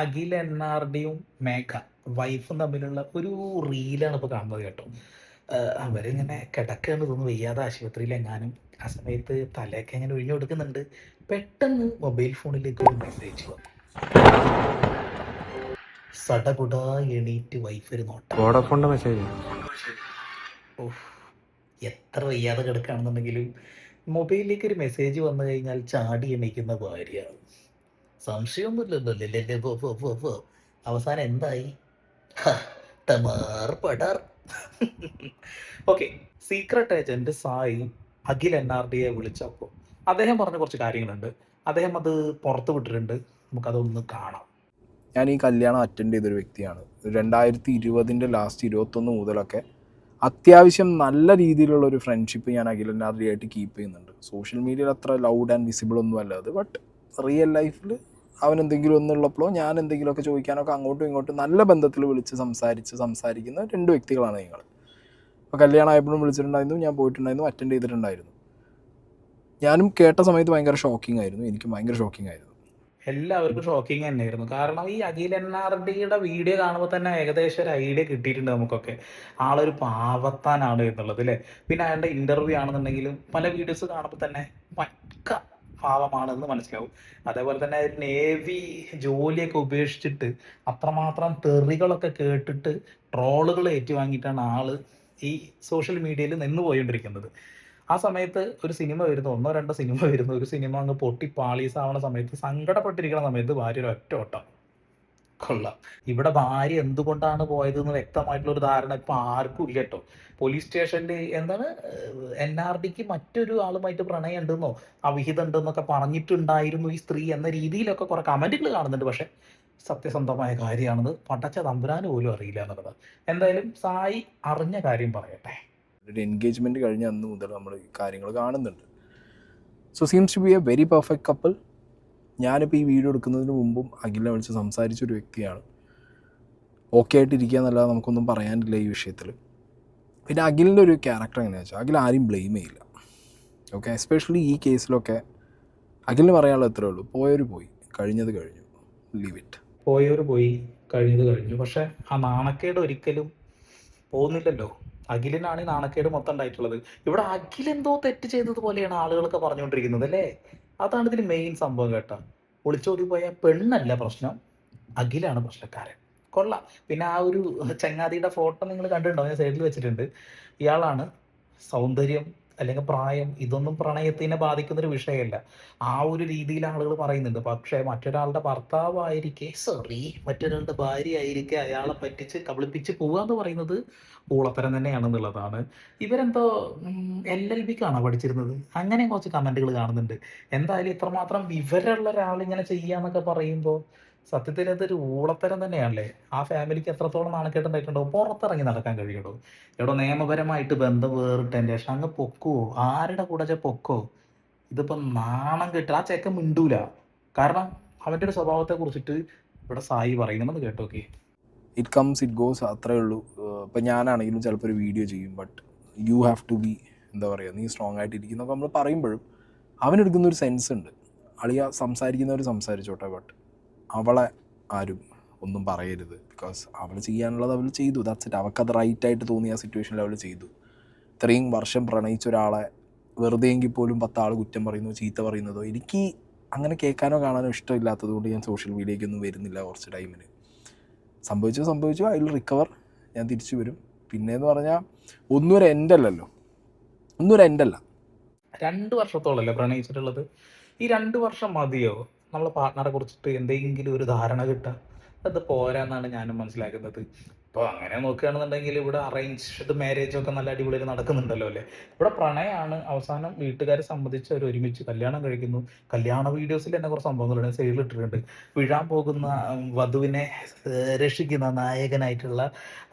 അഖിൽ NRDയും മേഘ വൈഫും തമ്മിലുള്ള ഒരു റീലാണ് ഇപ്പോൾ കാണുന്നത് കേട്ടോ. അവരിങ്ങനെ കിടക്കുകയാണ് തോന്നുന്നു, വയ്യാതെ ആശുപത്രിയിൽ എങ്ങാനും. ആ സമയത്ത് തലയൊക്കെ ഇങ്ങനെ ഒഴിഞ്ഞു കൊടുക്കുന്നുണ്ട്. പെട്ടെന്ന് മൊബൈൽ ഫോണിലേക്ക് ഒരു മെസ്സേജ് വന്നു. സടകുടാ എണീറ്റ് വൈഫ് ഒരു നോട്ടം. വോഡഫോണിന്റെ മെസ്സേജ്. ഓഹ്, എത്ര വയ്യാതെ കിടക്കുകയാണെന്നുണ്ടെങ്കിലും മൊബൈലിലേക്ക് ഒരു മെസ്സേജ് വന്നു കഴിഞ്ഞാൽ ചാടി എണീക്കുന്ന ഭാര്യ. സംശയമൊന്നുമില്ലല്ലോ അല്ലേ? അവസാനം എന്തായി? ഹ, ടമാർ പടാർ. Okay, secret agent Sai Akhil NRDയെ വിളിച്ചപ്പോൾ അദ്ദേഹം പറഞ്ഞ കുറച്ച് കാര്യങ്ങളുണ്ട്. അദ്ദേഹം അത് പുറത്ത് വിട്ടിട്ടുണ്ട്. നമുക്കതൊന്ന് കാണാം. ഞാൻ ഈ കല്യാണം അറ്റൻഡ് ചെയ്തൊരു വ്യക്തിയാണ്. 2020 ലാസ്റ്റ് 21 മുതലൊക്കെ അത്യാവശ്യം നല്ല രീതിയിലുള്ള ഒരു ഫ്രണ്ട്ഷിപ്പ് ഞാൻ അഖിൽ NRD ആയിട്ട് കീപ്പ് ചെയ്യുന്നുണ്ട്. സോഷ്യൽ മീഡിയയിൽ അത്ര ലൗഡ് ആൻഡ് വിസിബിൾ ഒന്നും അല്ല അത്. ബട്ട് റിയൽ ലൈഫിൽ അവൻ എന്തെങ്കിലും ഒന്നുള്ളപ്പോഴോ ഞാൻ എന്തെങ്കിലുമൊക്കെ ചോദിക്കാനൊക്കെ അങ്ങോട്ടും ഇങ്ങോട്ടും നല്ല ബന്ധത്തിൽ വിളിച്ച് സംസാരിക്കുന്ന രണ്ട് വ്യക്തികളാണ് നിങ്ങൾ. അപ്പോൾ കല്യാണമായപ്പോഴും വിളിച്ചിട്ടുണ്ടായിരുന്നു, ഞാൻ പോയിട്ടുണ്ടായിരുന്നു, അറ്റൻഡ് ചെയ്തിട്ടുണ്ടായിരുന്നു. ഞാനും കേട്ട സമയത്ത് ഭയങ്കര ഷോക്കിംഗ് ആയിരുന്നു. എനിക്കും ഭയങ്കര ഷോക്കിംഗ് ആയിരുന്നു. എല്ലാവർക്കും ഷോക്കിംഗ് തന്നെയായിരുന്നു. കാരണം ഈ അഖിൽ NRDയുടെ വീഡിയോ കാണുമ്പോൾ തന്നെ ഏകദേശം ഒരു ഐഡിയ കിട്ടിയിട്ടുണ്ട് നമുക്കൊക്കെ. ആളൊരു പാവത്താനാണ് എന്നുള്ളത് അല്ലേ. പിന്നെ അയാളുടെ ഇന്റർവ്യൂ ആണെന്നുണ്ടെങ്കിലും പല വീഡിയോസ് കാണുമ്പോൾ തന്നെ പക്ക പാവമാണെന്ന് മനസ്സിലാവും. അതേപോലെ തന്നെ നേവി ജോലിയൊക്കെ ഉപേക്ഷിച്ചിട്ട് അത്രമാത്രം തെറികളൊക്കെ കേട്ടിട്ട് ട്രോളുകൾ ഏറ്റുവാങ്ങിയിട്ടാണ് ആള് ഈ സോഷ്യൽ മീഡിയയിൽ നിന്ന് പോയിക്കൊണ്ടിരിക്കുന്നത്. ആ സമയത്ത് ഒരു സിനിമ വരുന്നു, ഒന്നോ രണ്ടോ സിനിമ വരുന്നു, ഒരു സിനിമ അങ്ങ് പൊട്ടി പാളീസാവണ സമയത്ത്, സങ്കടപ്പെട്ടിരിക്കുന്ന സമയത്ത് ഭാര്യ ഒരു ഒറ്റ ഓട്ടം. കൊള്ളാം. ഇവിടെ ഭാര്യ എന്തുകൊണ്ടാണ് പോയതെന്ന് വ്യക്തമായിട്ടുള്ള ഒരു ധാരണ ഇപ്പൊ ആർക്കും ഇല്ല കേട്ടോ. പോലീസ് സ്റ്റേഷനിൽ എന്താണ് NRDക്ക് മറ്റൊരു ആളുമായിട്ട് പ്രണയം ഉണ്ടെന്നോ അവിഹിതം ഉണ്ടെന്നൊക്കെ പറഞ്ഞിട്ടുണ്ടായിരുന്നു ഈ സ്ത്രീ എന്ന രീതിയിലൊക്കെ കുറെ കമന്റുകൾ കാണുന്നുണ്ട്. പക്ഷെ സത്യസന്ധമായ കാര്യമാണെന്ന് പടച്ച തമ്പുരാന് പോലും അറിയില്ല എന്നുള്ളതാണ്. എന്തായാലും സായി അറിഞ്ഞ കാര്യം പറയട്ടെ. ഒരു എൻഗേജ്മെൻറ്റ് കഴിഞ്ഞ അന്ന് മുതൽ നമ്മൾ ഈ കാര്യങ്ങൾ കാണുന്നുണ്ട്. So seems to be a very perfect couple. ഞാനിപ്പോൾ ഈ വീഡിയോ എടുക്കുന്നതിന് മുമ്പും അഖിലിനെ വിളിച്ച് സംസാരിച്ചൊരു വ്യക്തിയാണ്. ഓക്കെ ആയിട്ടിരിക്കുക എന്നല്ലാതെ നമുക്കൊന്നും പറയാനില്ല ഈ വിഷയത്തിൽ. പിന്നെ അഖിലിൻ്റെ ഒരു ക്യാരക്ടർ എങ്ങനെയാണെന്ന് വെച്ചാൽ അഖിൽ ആരും ബ്ലെയിം ചെയ്യില്ല. ഓക്കെ, എസ്പെഷ്യലി ഈ കേസിലൊക്കെ അഖിലിന് പറയാനുള്ളത് എത്രയേ ഉള്ളൂ, പോയൊരു പോയി, കഴിഞ്ഞത് കഴിഞ്ഞു, ലീവ് ഇറ്റ്. പോയവർ പോയി, കഴിഞ്ഞത് കഴിഞ്ഞു. പക്ഷെ ആ നാണക്കേട് ഒരിക്കലും പോകുന്നില്ലല്ലോ. അഖിലിനാണ് ഈ നാണക്കേട് മൊത്തം ഉണ്ടായിട്ടുള്ളത്. ഇവിടെ അഖിൽ എന്തോ തെറ്റ് ചെയ്തത് പോലെയാണ് ആളുകളൊക്കെ പറഞ്ഞുകൊണ്ടിരിക്കുന്നത് അല്ലേ. അതാണ് ഇതിന് മെയിൻ സംഭവം കേട്ടോ. ഒളിച്ചോടി പോയ പെണ്ണല്ല പ്രശ്നം, അഖിലാണ് പ്രശ്നക്കാരൻ. കൊള്ളാം. പിന്നെ ആ ഒരു ചങ്ങാതിയുടെ ഫോട്ടോ നിങ്ങൾ കണ്ടിട്ടുണ്ടോ? ഞാൻ സൈഡിൽ വെച്ചിട്ടുണ്ട്. ഇയാളാണ് സൗന്ദര്യം അല്ലെങ്കിൽ പ്രായം ഇതൊന്നും പ്രണയത്തിനെ ബാധിക്കുന്ന ഒരു വിഷയമല്ല. ആ ഒരു രീതിയിൽ ആളുകൾ പറയുന്നുണ്ട്. പക്ഷേ മറ്റൊരാളുടെ ഭർത്താവായിരിക്കെ, സോറി, മറ്റൊരാളുടെ ഭാര്യ ആയിരിക്കെ അയാളെ പറ്റിച്ച് കബളിപ്പിച്ച് പോവുക എന്ന് പറയുന്നത് ഊളത്തരം തന്നെയാണെന്നുള്ളതാണ്. ഇവരെന്തോ LLBക്കാണോ പഠിച്ചിരുന്നത്? അങ്ങനെ കുറച്ച് കമന്റുകൾ കാണുന്നുണ്ട്. എന്തായാലും ഇത്രമാത്രം വിവരമുള്ള ഒരാൾ ഇങ്ങനെ ചെയ്യാന്നൊക്കെ പറയുമ്പോൾ സത്യത്തിൽ അതൊരു ഊളത്തരം തന്നെയാണല്ലേ. ആ ഫാമിലിക്ക് എത്രത്തോളം നാണക്കേടുണ്ടായിട്ടുണ്ടാവും. പുറത്തിറങ്ങി നടക്കാൻ കഴിയുള്ളൂ. എടോ, നിയമപരമായിട്ട് ബന്ധം വേറിട്ടതിൻ്റെ ശേഷം അങ്ങ് പൊക്കുവോ? ആരുടെ കൂടെ പൊക്കോ? ഇതിപ്പോ നാണം കെട്ട് ആ ചെക്കൻ മിണ്ടൂല. കാരണം അവന്റെ ഒരു സ്വഭാവത്തെ കുറിച്ചിട്ട് ഇവിടെ സായി പറയുന്നുണ്ടെന്ന് കേട്ടോക്കെ. ഇറ്റ് കംസ് ഇറ്റ് ഗോസ്, അത്രേ ഉള്ളൂ. ഇപ്പം ഞാനാണെങ്കിലും ചിലപ്പോൾ ഒരു വീഡിയോ ചെയ്യും, but you have to be, എന്താ പറയുക, നീ സ്ട്രോങ് ആയിട്ടിരിക്കുന്നൊക്കെ നമ്മൾ പറയുമ്പോഴും അവനെടുക്കുന്നൊരു സെൻസ് ഉണ്ട്. അളിയ സംസാരിക്കുന്നവർ സംസാരിച്ചോട്ടെ, ബട്ട് അവളെ ആരും ഒന്നും പറയരുത്. ബിക്കോസ് അവൾ ചെയ്യാനുള്ളത് അവൾ ചെയ്തു, ദാറ്റ്സ് ഇറ്റ്. അവൾക്കത് റൈറ്റായിട്ട് തോന്നിയ സിറ്റുവേഷനിൽ അവൾ ചെയ്തു. ഇത്രയും വർഷം പ്രണയിച്ച ഒരാളെ വെറുതെ എങ്കിൽ പോലും 10 ആൾ കുറ്റം പറയുന്നു, ചീത്ത പറയുന്നതോ എനിക്ക് അങ്ങനെ കേൾക്കാനോ കാണാനോ ഇഷ്ടമില്ലാത്തത് കൊണ്ട് ഞാൻ സോഷ്യൽ മീഡിയയ്ക്കൊന്നും വരുന്നില്ല കുറച്ച് ടൈമിന്. സംഭവിച്ചു, ഐ വിൽ റിക്കവർ, ഞാൻ തിരിച്ചു വരും. പിന്നെയെന്ന് പറഞ്ഞാൽ ഒന്നും ഒരു എൻഡല്ലല്ലോ, ഒന്നും ഒരു എൻഡല്ല. 2 വർഷത്തോളല്ലേ പ്രണയിച്ചിട്ടുള്ളത്. ഈ 2 വർഷം മതിയോ നമ്മളെ പാർട്ട്ണറെ കുറിച്ചിട്ട് എന്തെങ്കിലും ഒരു ധാരണ കിട്ടാൻ? അത് പോരാന്നാണ് ഞാനും മനസ്സിലാക്കുന്നത്. ഇപ്പോൾ അങ്ങനെ നോക്കുകയാണെന്നുണ്ടെങ്കിൽ ഇവിടെ അറേഞ്ച്ഡ് മാരേജ് ഒക്കെ നല്ല അടിപൊളിയായി നടക്കുന്നുണ്ടല്ലോ അല്ലേ. ഇവിടെ പ്രണയമാണ്, അവസാനം വീട്ടുകാരെ സംബന്ധിച്ച് അവർ ഒരുമിച്ച് കല്യാണം കഴിക്കുന്നു. കല്യാണ വീഡിയോസിൽ തന്നെ കുറച്ച് സംഭവങ്ങളുണ്ട്, സൈഡിൽ ഇട്ടിട്ടുണ്ട്. വീഴാൻ പോകുന്ന വധുവിനെ രക്ഷിക്കുന്ന നായകനായിട്ടുള്ള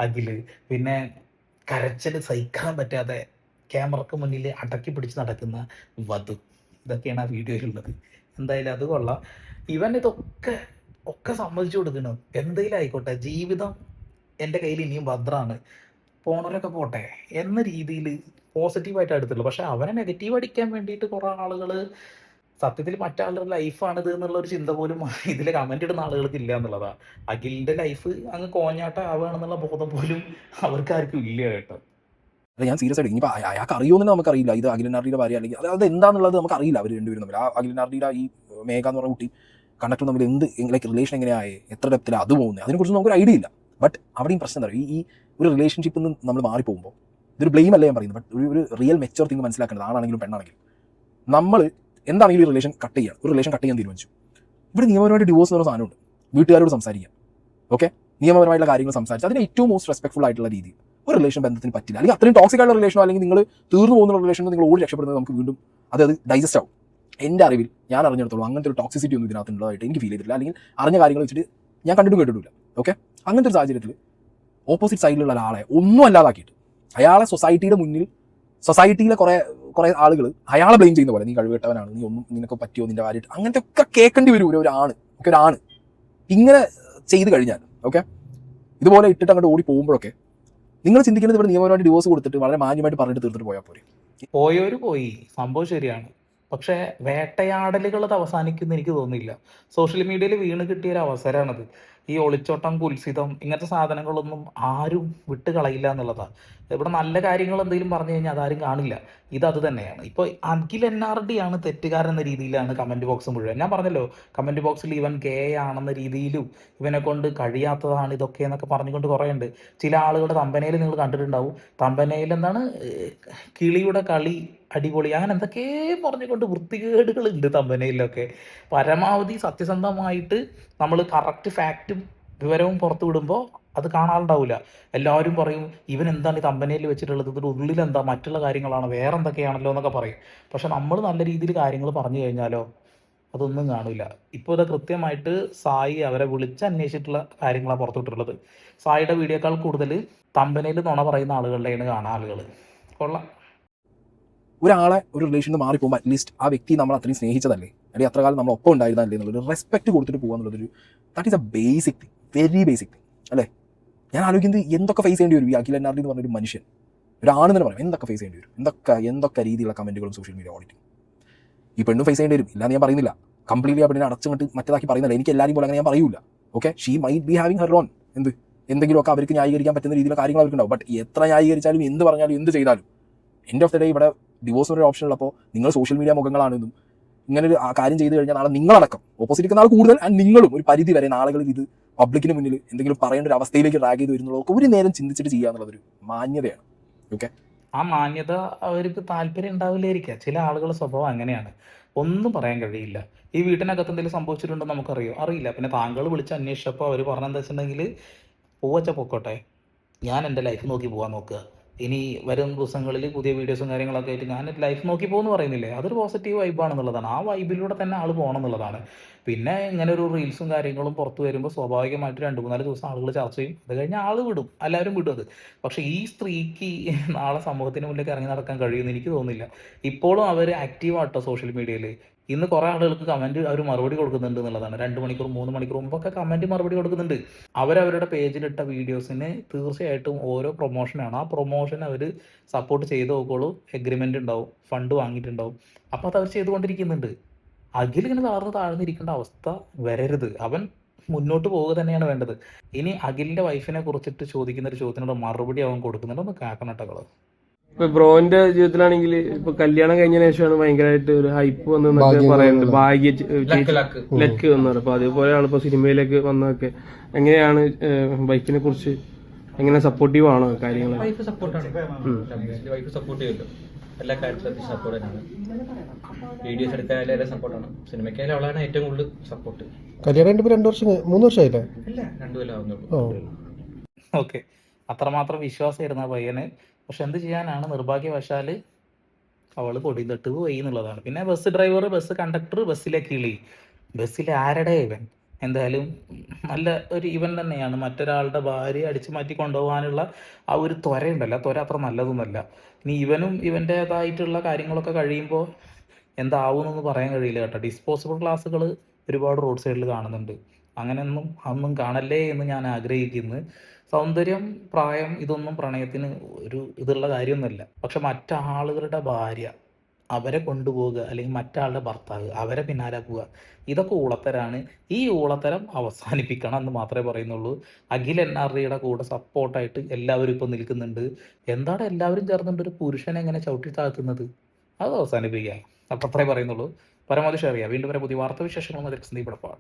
അഖില്. പിന്നെ കരച്ചിൽ സഹിക്കാൻ പറ്റാതെ ക്യാമറക്ക് മുന്നിൽ അടക്കി പിടിച്ച് നടക്കുന്ന വധു. ഇതൊക്കെയാണ് ആ വീഡിയോയിലുള്ളത്. എന്തായാലും അത് കൊള്ളാം. ഇവൻ ഇതൊക്കെ ഒക്കെ സമ്മതിച്ചു കൊടുക്കണം. എന്തെങ്കിലും ആയിക്കോട്ടെ, ജീവിതം എൻ്റെ കയ്യിൽ ഇനിയും ഭദ്രാണ്, പോണവരൊക്കെ പോട്ടെ എന്ന രീതിയിൽ പോസിറ്റീവായിട്ട് എടുത്തുള്ളൂ. പക്ഷെ അവനെ നെഗറ്റീവ് അടിക്കാൻ വേണ്ടിയിട്ട് കുറേ ആളുകൾ സത്യത്തിൽ മറ്റാളുടെ ലൈഫാണ് ഇത് എന്നുള്ള ഒരു ചിന്ത പോലും ഇതിൽ കമന്റ് ഇടുന്ന ആളുകൾക്ക് ഇല്ല എന്നുള്ളതാ. അഖിലിന്റെ ലൈഫ് അങ്ങ് കോഞ്ഞാട്ട ആവുകയാണെന്നുള്ള ബോധം പോലും അവർക്കാർക്കും ഇല്ല കേട്ടോ. അല്ല ഞാൻ സീരിയസ് ആയിട്ട് ഇനിയിപ്പോൾ അയാൾക്ക് അറിയുമെന്ന് നമുക്കറിയില്ല ഇത് അഖിലനാർഡിയുടെ ഭാര്യ അല്ലെങ്കിൽ അത് എന്താണെന്നുള്ളത് നമുക്കറിയില്ല. അവർ രണ്ടുപേരും തമ്മിൽ ആ അഖിലനാർഡിയുടെ ഈ മേഘ എന്ന് പറഞ്ഞ കുട്ടി കണ്ടക്ടർ തമ്മിൽ എന്ത് ലൈക്ക് റിലേഷൻ എങ്ങനെയായേ എത്ര ഡെപ്തിലാണ് അത് പോകുന്നത് അതിനെക്കുറിച്ച് നമുക്കൊരു ഐഡിയ ഇല്ല. ബട്ട് അവിടെയും പ്രശ്നം എന്താ പറയുക, ഈ ഒരു റിലേഷൻഷിപ്പിൽ നിന്ന് നമ്മൾ മാറിപ്പോകുമ്പോൾ ഇതൊരു ബ്ലെയിം അല്ല ഞാൻ പറയുന്നത്, ബട്ട് ഒരു റിയൽ മെച്ചൂർ തിങ് മനസ്സിലാക്കേണ്ടത് ആണാണെങ്കിലും പെണ്ണാണെങ്കിലും നമ്മൾ എന്താണെങ്കിലും ഈ റിലേഷൻ കട്ട് ചെയ്യുക, ഒരു റിലേഷൻ കട്ട് ചെയ്യാൻ തീരുമാനിച്ചു. ഇവിടെ നിയമപരമായിട്ട് ഡിവോഴ്സ് എന്ന് പറഞ്ഞ സാധനമുണ്ട്. വീട്ടുകാരോട് സംസാരിക്കാം, ഓക്കെ, നിയമപരമായിട്ടുള്ള കാര്യങ്ങൾ സംസാരിച്ച് അതിന് ഏറ്റവും മോസ്റ്റ് റെസ്പെക്ട്ഫുൾ ആയിട്ടുള്ള രീതി ഒരു റിലേഷൻ ബന്ധത്തിന് പറ്റില്ല. അല്ലെങ്കിൽ അത്രയും ടോക്സിക് ആയിട്ടുള്ള റിലേഷനോ അല്ലെങ്കിൽ നിങ്ങൾ തീർന്നു പോകുന്ന റിലേഷനോ നിങ്ങൾ ഓടി രക്ഷപ്പെടുന്നത് നമുക്ക് വീണ്ടും അത് ഡൈജസ്റ്റ് ആവും. എൻ്റെ അറിവിൽ ഞാൻ അറിഞ്ഞിടത്തോളം അങ്ങനത്തെ ഒരു ടോക്സിസിറ്റി ഒന്നും ഇതിനകത്തുള്ളതായിട്ട് എനിക്ക് ഫീൽ ചെയ്തിട്ടില്ല. അല്ലെങ്കിൽ അറിഞ്ഞ കാര്യങ്ങൾ വെച്ചിട്ട് ഞാൻ കണ്ടിട്ടും കേട്ടിട്ടില്ല. ഓക്കെ, അങ്ങനത്തെ ഒരു സാഹചര്യത്തിൽ ഓപ്പോസിറ്റ് സൈഡിലുള്ള ഒരാളെ ഒന്നും അല്ലാതാക്കിയിട്ട് അയാളെ സൊസൈറ്റിയുടെ മുന്നിൽ സൊസൈറ്റിയിലെ കുറേ ആളുകൾ അയാളെ ബ്ലെയിം ചെയ്യുന്ന പോലെ നീ കഴിവേട്ടവനാണ്, നീ ഒന്നും നിനക്ക് പറ്റിയോ, നിന്റെ കാര്യമായിട്ട് അങ്ങനത്തെ ഒക്കെ കേൾക്കേണ്ടി വരും ഒരാണ് ഇങ്ങനെ ചെയ്ത് കഴിഞ്ഞാൽ. ഓക്കെ, ഇതുപോലെ ഇട്ടിട്ട് അങ്ങോട്ട് ഓടി പോകുമ്പോഴൊക്കെ നിങ്ങൾ ചിന്തിക്കുന്നത് ഇവിടെ നിയമപരമായിട്ട് ഡിവോഴ്സ് കൊടുത്തിട്ട് വളരെ മാന്യമായിട്ട് പറഞ്ഞിട്ട് തീർത്തിട്ട് പോയാൽ പോരെ. പോയവര് പോയി, സംഭവം ശരിയാണ്. പക്ഷേ വേട്ടയാടലുകൾ അത് അവസാനിക്കുമെന്ന് എനിക്ക് തോന്നുന്നില്ല. സോഷ്യൽ മീഡിയയിൽ വീണ് കിട്ടിയ ഒരു അവസരമാണത്. ഈ ഒളിച്ചോട്ടം, കുൽസിതം ഇങ്ങനത്തെ സാധനങ്ങളൊന്നും ആരും വിട്ട് കളയില്ല എന്നുള്ളതാണ്. ഇവിടെ നല്ല കാര്യങ്ങൾ എന്തെങ്കിലും പറഞ്ഞു കഴിഞ്ഞാൽ അതാരും കാണില്ല. ഇതത് തന്നെയാണ്. ഇപ്പോൾ അഖിൽ NRD ആണ് തെറ്റുകാരൻ എന്ന രീതിയിലാണ് കമന്റ് ബോക്സ് മുഴുവൻ. ഞാൻ പറഞ്ഞല്ലോ, കമന്റ് ബോക്സിൽ ഇവൻ ഗേ ആണെന്ന രീതിയിലും ഇവനെ കൊണ്ട് കഴിയാത്തതാണ് ഇതൊക്കെ എന്നൊക്കെ പറഞ്ഞുകൊണ്ട് കുറേ ഉണ്ട്. ചില ആളുകളുടെ തമ്പനയിൽ നിങ്ങൾ കണ്ടിട്ടുണ്ടാവും. തമ്പനയിൽ എന്താണ് കിളിയുടെ കളി അടിപൊളി അങ്ങനെ എന്തൊക്കെ പറഞ്ഞുകൊണ്ട് വൃത്തികേടുകളുണ്ട് തമ്പനയിലൊക്കെ. പരമാവധി സത്യസന്ധമായിട്ട് നമ്മൾ കറക്റ്റ് ഫാക്റ്റും വിവരവും പുറത്തു വിടുമ്പോൾ അത് കാണാറുണ്ടാവില്ല. എല്ലാവരും പറയും ഇവൻ എന്താണ് ഈ തമ്പനയിൽ വെച്ചിട്ടുള്ളത്, ഇതിൻ്റെ ഉള്ളിൽ എന്താ മറ്റുള്ള കാര്യങ്ങളാണ് വേറെ എന്തൊക്കെയാണല്ലോ എന്നൊക്കെ പറയും. പക്ഷെ നമ്മൾ നല്ല രീതിയിൽ കാര്യങ്ങൾ പറഞ്ഞു കഴിഞ്ഞാലോ അതൊന്നും കാണില്ല. ഇപ്പോൾ ഇത് കൃത്യമായിട്ട് സായി അവരെ വിളിച്ച് അന്വേഷിച്ചിട്ടുള്ള കാര്യങ്ങളാണ് പുറത്തുവിട്ടിട്ടുള്ളത്. സായിയുടെ വീഡിയോക്കാൾ കൂടുതൽ തമ്പനയിൽ നുണ പറയുന്ന ആളുകളുടെയാണ് കാണാൻ ആളുകൾ. കൊള്ളാം. ഒരാളെ ഒരു റിലേഷനിൽ മാറിപ്പോകുമ്പോൾ അറ്റ്ലീസ്റ്റ് ആ വ്യക്തി നമ്മൾ അത്രയും സ്നേഹിച്ചതല്ലേ, അല്ലെങ്കിൽ അത്ര കാലം നമ്മൾ ഒപ്പം ഉണ്ടായിരുന്നല്ലേ എന്നുള്ളൊരു റെസ്പെക്ട് കൊടുത്തിട്ട് പോകുക എന്നുള്ളതൊരു that is A basic thing, very basic thing അല്ലേ. ഞാൻ ആലോചിക്കുന്നത് എന്തൊക്കെ ഫേസ് ചെയ്യേണ്ടി വരും ഈ അഖിൽ NRD എന്ന് പറഞ്ഞൊരു മനുഷ്യൻ, ഒരാണെന്ന് തന്നെ പറയാം, എന്തൊക്കെ ഫേസ് ചെയ്യേണ്ടി വരും, എന്തൊക്കെ രീതിയിലുള്ള കമൻറ്റുകളും സോഷ്യൽ മീഡിയ ഓഡിറ്റിംഗ് ഈ പെണ്ണും ഫേസ് ചെയ്യേണ്ടി വരും. ഇല്ലാന്ന് ഞാൻ പറയുന്നില്ല, കംപ്ലീറ്റ്ലി ആ പെണ്ണിനെ അടച്ചുകൊണ്ട് മറ്റേതാക്കി പറയുന്നില്ല. എനിക്ക് എല്ലാവരും പോലെ അങ്ങനെ ഞാൻ പറയൂല. Okay, she might be having her own എന്തെങ്കിലുമൊക്കെ അവർക്ക് ന്യായീകരിക്കാൻ പറ്റുന്ന രീതിയിലുള്ള കാര്യങ്ങൾ അവർക്കുണ്ടാവും. ബട്ട് എത്ര ന്യായീകരിച്ചാലും എന്ത് പറഞ്ഞാലും എന്ത് ചെയ്താലും എൻഡ് ഓഫ് ദ ഡേ ഇവിടെ ഡിവോഴ്സ് ഒരു ഓപ്ഷൻ ഉള്ളപ്പോൾ നിങ്ങൾ സോഷ്യൽ മീഡിയ മുഖങ്ങളാണെന്നും ഇങ്ങനെ ഒരു കാര്യം ചെയ്ത് കഴിഞ്ഞാൽ നാളെ നിങ്ങളടക്കം ഓപ്പോസിറ്റ് നാൾ കൂടുതൽ ആൻഡ് നിങ്ങളും ഒരു പരിധി വരെ നാളുകളിൽ ഇത് പബ്ലിക്കിന് മുന്നിൽ എന്തെങ്കിലും പറയേണ്ട ഒരു അവസ്ഥയിലേക്ക് ഡ്രാഗ് ചെയ്ത് വരുന്നതൊക്കെ ഒരു നേരം ചിന്തിച്ചിട്ട് ചെയ്യുക എന്നുള്ളതൊരു മാന്യതയാണ്. ഓക്കെ, ആ മാന്യത അവർക്ക് താല്പര്യം ഉണ്ടാവില്ലായിരിക്കാം. ചില ആളുകളുടെ സ്വഭാവം അങ്ങനെയാണ്, ഒന്നും പറയാൻ കഴിയില്ല. ഈ വീട്ടിനകത്ത് എന്തെങ്കിലും സംഭവിച്ചിട്ടുണ്ടെന്ന് നമുക്കറിയോ? അറിയില്ല. പിന്നെ താങ്കൾ വിളിച്ച് അന്വേഷിച്ചപ്പോൾ അവർ പറഞ്ഞെന്താ വെച്ചിട്ടുണ്ടെങ്കിൽ പോവച്ച പൊക്കോട്ടെ, ഞാൻ എൻ്റെ ലൈഫ് നോക്കി പോകാൻ നോക്കുക, ഇനി വരും ദിവസങ്ങളിൽ പുതിയ വീഡിയോസും കാര്യങ്ങളൊക്കെ ആയിട്ട് ഞാൻ ലൈഫ് നോക്കി പോകുമെന്ന് പറയുന്നില്ലേ, അതൊരു പോസിറ്റീവ് വൈബാണെന്നുള്ളതാണ്. ആ വൈബിലൂടെ തന്നെ ആൾ പോകണം എന്നുള്ളതാണ്. പിന്നെ ഇങ്ങനെ ഒരു റീൽസും കാര്യങ്ങളും പുറത്തു വരുമ്പോൾ സ്വാഭാവികമായിട്ട് 2-3 ദിവസം ആളുകൾ ചർച്ച ചെയ്യും, അത് കഴിഞ്ഞാൽ ആൾ വിടും, എല്ലാവരും വിടും അത്. പക്ഷേ ഈ സ്ത്രീക്ക് നാളെ സമൂഹത്തിന് മുന്നിലേക്ക് ഇറങ്ങി നടക്കാൻ കഴിയുമെന്ന് എനിക്ക് തോന്നുന്നില്ല. ഇപ്പോഴും അവർ ആക്റ്റീവാട്ടോ സോഷ്യൽ മീഡിയയിൽ. ഇന്ന് കുറേ ആളുകൾക്ക് കമൻറ്റ് അവർ മറുപടി കൊടുക്കുന്നുണ്ട് എന്നുള്ളതാണ്. 2 മണിക്കൂർ 3 മണിക്കൂർ മുമ്പൊക്കെ കമൻറ്റ് മറുപടി കൊടുക്കുന്നുണ്ട്. അവരവരുടെ പേജിലിട്ട വീഡിയോസിന് തീർച്ചയായിട്ടും ഓരോ പ്രൊമോഷനാണ്. ആ പ്രൊമോഷൻ അവർ സപ്പോർട്ട് ചെയ്ത് നോക്കോളൂ, എഗ്രിമെൻ്റ് ഉണ്ടാവും, ഫണ്ട് വാങ്ങിയിട്ടുണ്ടാവും. അപ്പോൾ അത് അവർ ചെയ്തുകൊണ്ടിരിക്കുന്നുണ്ട്. അഖിൽ ഇങ്ങനെ താഴ്ന്നിരിക്കേണ്ട അവസ്ഥ വരരുത്. അവൻ മുന്നോട്ട് പോവുക തന്നെയാണ് വേണ്ടത്. ഇനി അഖിലിൻ്റെ വൈഫിനെ കുറിച്ചിട്ട് ചോദിക്കുന്ന ഒരു ചോദ്യത്തിനുള്ള മറുപടി അവൻ കൊടുക്കുന്നുണ്ട്. ഒന്ന് കേൾക്കണം കേട്ടോ. ഇപ്പൊ ബ്രോന്റെ ജീവിതത്തിലാണെങ്കിൽ ഇപ്പൊ കല്യാണം കഴിഞ്ഞതിന് ശേഷമാണ് ഭയങ്കരമായിട്ട് ഒരു ഹൈപ്പ് വന്നൊക്കെ പറയുന്നുണ്ട്, ലക്ക് വന്നത്. അപ്പൊ അതേപോലെയാണ് ഇപ്പൊ സിനിമയിലേക്ക് വന്നതൊക്കെ. എങ്ങനെയാണ് വൈഫിനെ കുറിച്ച്, എങ്ങനെ സപ്പോർട്ടീവ് ആണോ കാര്യങ്ങൾ? വൈഫ് സപ്പോർട്ടാണ്, വൈഫ് സപ്പോർട്ട് ചെയ്യുമല്ലോ, എല്ലാ കാര്യത്തിലും സപ്പോർട്ട് തന്നെയാണ്. വീഡിയോസ് എടുക്കാനും എല്ലാം സപ്പോർട്ടാണ്. സിനിമയ്ക്കായാലും അവളാണ് ഏറ്റവും കൂടുതൽ സപ്പോർട്ട്. കല്യാണം 3 വർഷമായില്ലേ? ഇല്ല, 2 കൊല്ലം ആവുന്നുള്ളൂ. ഓക്കെ, അത്രമാത്രം വിശ്വാസമായിരുന്നു ആ പയ്യന്. പക്ഷെ എന്ത് ചെയ്യാനാണ്, നിർഭാഗ്യവശാൽ അവൾ പൊടി തട്ട് പോയി എന്നുള്ളതാണ്. പിന്നെ ബസ് ഡ്രൈവർ, ബസ് കണ്ടക്ടർ, ബസ്സിലെ കിളി, ബസ്സിലെ ആരുടെ ഇവൻ. എന്തായാലും നല്ല ഒരു ഇവൻ തന്നെയാണ്. മറ്റൊരാളുടെ ഭാര്യ അടിച്ചു മാറ്റി കൊണ്ടുപോകാനുള്ള ആ ഒരു ത്വരയുണ്ടല്ലോ, ത്വര അത്ര നല്ലതൊന്നുമല്ല. ഇനി ഇവനും ഇവൻ്റേതായിട്ടുള്ള കാര്യങ്ങളൊക്കെ കഴിയുമ്പോൾ എന്താവുമെന്നൊന്നും പറയാൻ കഴിയില്ല കേട്ടോ. ഡിസ്പോസിബിൾ ഗ്ലാസുകൾ ഒരുപാട് റോഡ് സൈഡിൽ കാണുന്നുണ്ട്. അങ്ങനെയൊന്നും അതൊന്നും കാണല്ലേ എന്ന് ഞാൻ ആഗ്രഹിക്കുന്നു. സൗന്ദര്യം, പ്രായം ഇതൊന്നും പ്രണയത്തിന് ഒരു ഇതുള്ള കാര്യമൊന്നുമല്ല. പക്ഷെ മറ്റാളുകളുടെ ഭാര്യ അവരെ കൊണ്ടുപോവുക, അല്ലെങ്കിൽ മറ്റാളുടെ ഭർത്താവ് അവരെ പിന്നാലെ പോവുക, ഇതൊക്കെ ഊളത്തരാണ്. ഈ ഊളത്തരം അവസാനിപ്പിക്കണം എന്ന് മാത്രമേ പറയുന്നുള്ളൂ. അഖിൽ NRDയുടെ കൂടെ സപ്പോർട്ടായിട്ട് എല്ലാവരും ഇപ്പം നിൽക്കുന്നുണ്ട്. എന്താണ് എല്ലാവരും ചേർന്നുകൊണ്ട് ഒരു പുരുഷനെ എങ്ങനെ ചവിട്ടി താഴ്ത്തുന്നത്? അത് അവസാനിപ്പിക്കുക. അപ്പം അത്രേ പറയുന്നുള്ളൂ. പരമാവധി ഷെയർ ചെയ്യുക. വീണ്ടും വരെ പുതിയ വാർത്താ വിശേഷങ്ങളുമായി സന്ദീപ് പടപ്പാൾ.